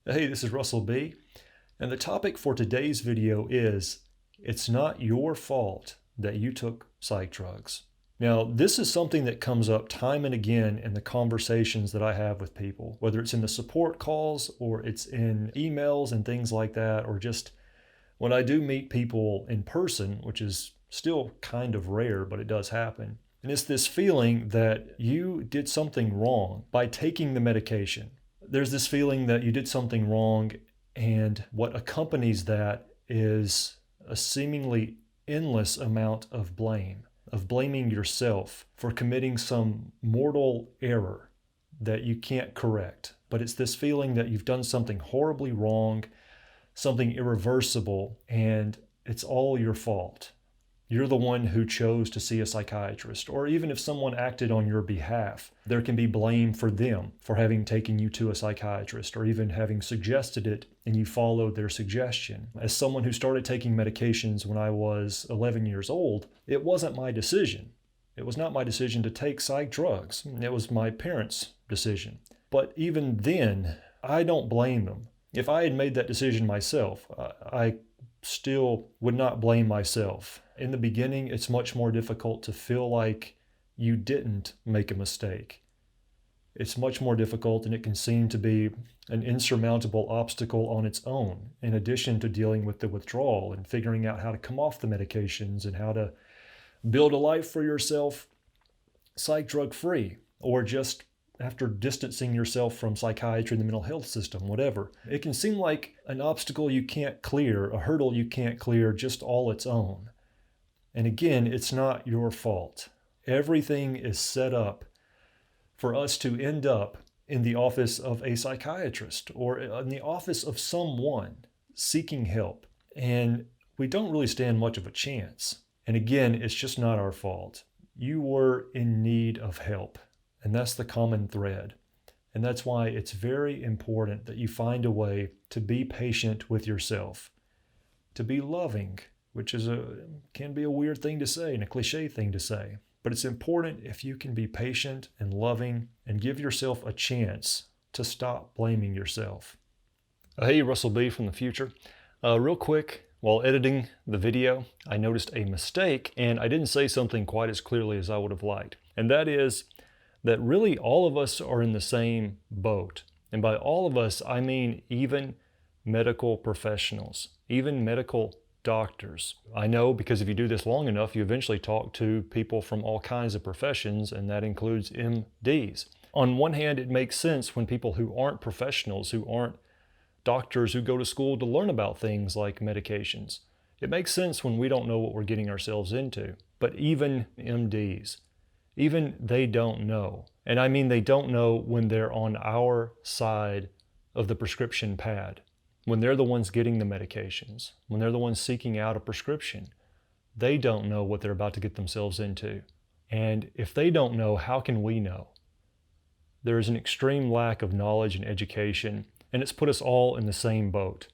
Hey, this is Russell B. And the topic for today's video is, it's not your fault that you took psych drugs. Now, this is something that comes up time and again in the conversations that I have with people, whether it's in the support calls or it's in emails and things like that, or just when I do meet people in person, which is still kind of rare, but it does happen. And it's this feeling that you did something wrong by taking the medication. There's this feeling that you did something wrong, and what accompanies that is a seemingly endless amount of blame, of blaming yourself for committing some mortal error that you can't correct. But it's this feeling that you've done something horribly wrong, something irreversible, and it's all your fault. You're the one who chose to see a psychiatrist, or even if someone acted on your behalf, there can be blame for them for having taken you to a psychiatrist, or even having suggested it and you followed their suggestion. As someone who started taking medications when I was 11 years old, it wasn't my decision. It was not my decision to take psych drugs. It was my parents' decision. But even then, I don't blame them. If I had made that decision myself, I still would not blame myself. In the beginning, it's much more difficult to feel like you didn't make a mistake. It's much more difficult, and it can seem to be an insurmountable obstacle on its own, in addition to dealing with the withdrawal and figuring out how to come off the medications and how to build a life for yourself psych drug free, or just after distancing yourself from psychiatry and the mental health system, whatever. It can seem like an obstacle you can't clear, a hurdle you can't clear just all its own. And again, it's not your fault. Everything is set up for us to end up in the office of a psychiatrist or in the office of someone seeking help. And we don't really stand much of a chance. And again, it's just not our fault. You were in need of help. And that's the common thread. And that's why it's very important that you find a way to be patient with yourself, to be loving, which can be a weird thing to say and a cliche thing to say. But it's important if you can be patient and loving and give yourself a chance to stop blaming yourself. Hey, Russell B. from the future. Real quick, while editing the video, I noticed a mistake, and I didn't say something quite as clearly as I would have liked. And that is that really all of us are in the same boat. And by all of us, I mean even medical professionals, even medical doctors. I know because if you do this long enough, you eventually talk to people from all kinds of professions, and that includes MDs. On one hand, it makes sense when people who aren't professionals, who aren't doctors, who go to school to learn about things like medications. It makes sense when we don't know what we're getting ourselves into. But even MDs, even they don't know. And I mean they don't know when they're on our side of the prescription pad, when they're the ones getting the medications, when they're the ones seeking out a prescription. They don't know what they're about to get themselves into. And if they don't know, how can we know? There is an extreme lack of knowledge and education, and it's put us all in the same boat.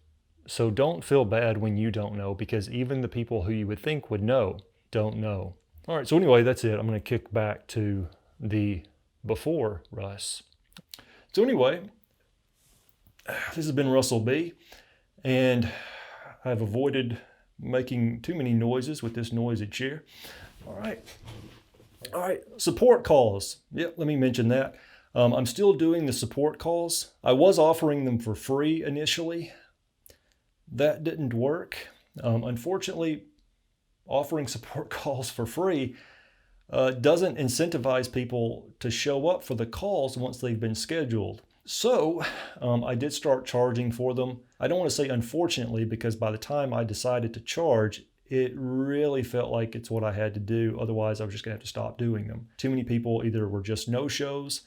So don't feel bad when you don't know, because even the people who you would think would know don't know. All right, so anyway, that's it. I'm going to kick back to the before Russ. So anyway, this has been Russell B. And I've avoided making too many noises with this noisy chair. All right, support calls. Yep, let me mention that. I'm still doing the support calls. I was offering them for free initially. That didn't work. Unfortunately, offering support calls for free doesn't incentivize people to show up for the calls once they've been scheduled. So I did start charging for them. I don't want to say unfortunately, because by the time I decided to charge, it really felt like it's what I had to do. Otherwise, I was just going to have to stop doing them. Too many people either were just no-shows,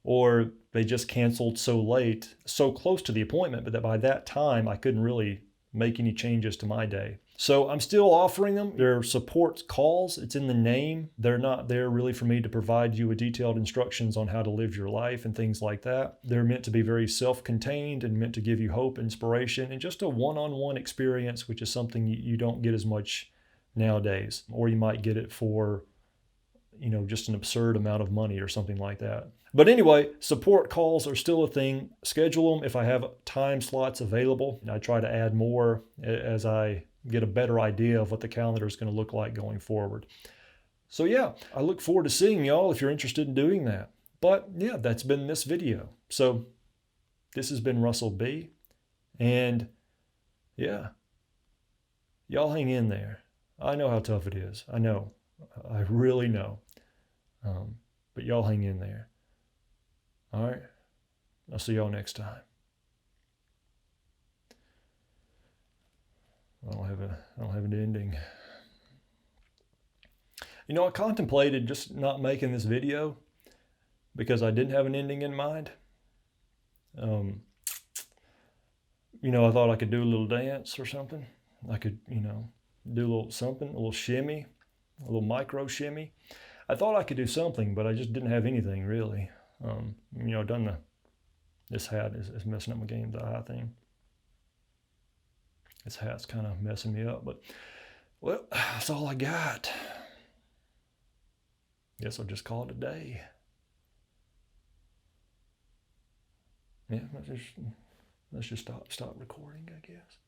or they just canceled so late, so close to the appointment, but that by that time I couldn't really make any changes to my day. So I'm still offering them. They're support calls. It's in the name. They're not there really for me to provide you with detailed instructions on how to live your life and things like that. They're meant to be very self-contained and meant to give you hope, inspiration, and just a one-on-one experience, which is something you don't get as much nowadays. Or you might get it for just an absurd amount of money or something like that. But anyway, support calls are still a thing. Schedule them if I have time slots available. I try to add more as I get a better idea of what the calendar is going to look like going forward. So yeah, I look forward to seeing y'all if you're interested in doing that. But yeah, that's been this video. So this has been Russell B. And yeah, y'all hang in there. I know how tough it is. I know. I really know. But y'all hang in there. All right. I'll see y'all next time. I don't have an ending. I contemplated just not making this video because I didn't have an ending in mind. I thought I could do a little dance or something. I could, do a little something, a little shimmy, a little micro shimmy. I thought I could do something, but I just didn't have anything really. This hat is messing up my game, the eye thing. This hat's kind of messing me up, but well, that's all I got. Guess I'll just call it a day. Yeah, let's just stop recording, I guess.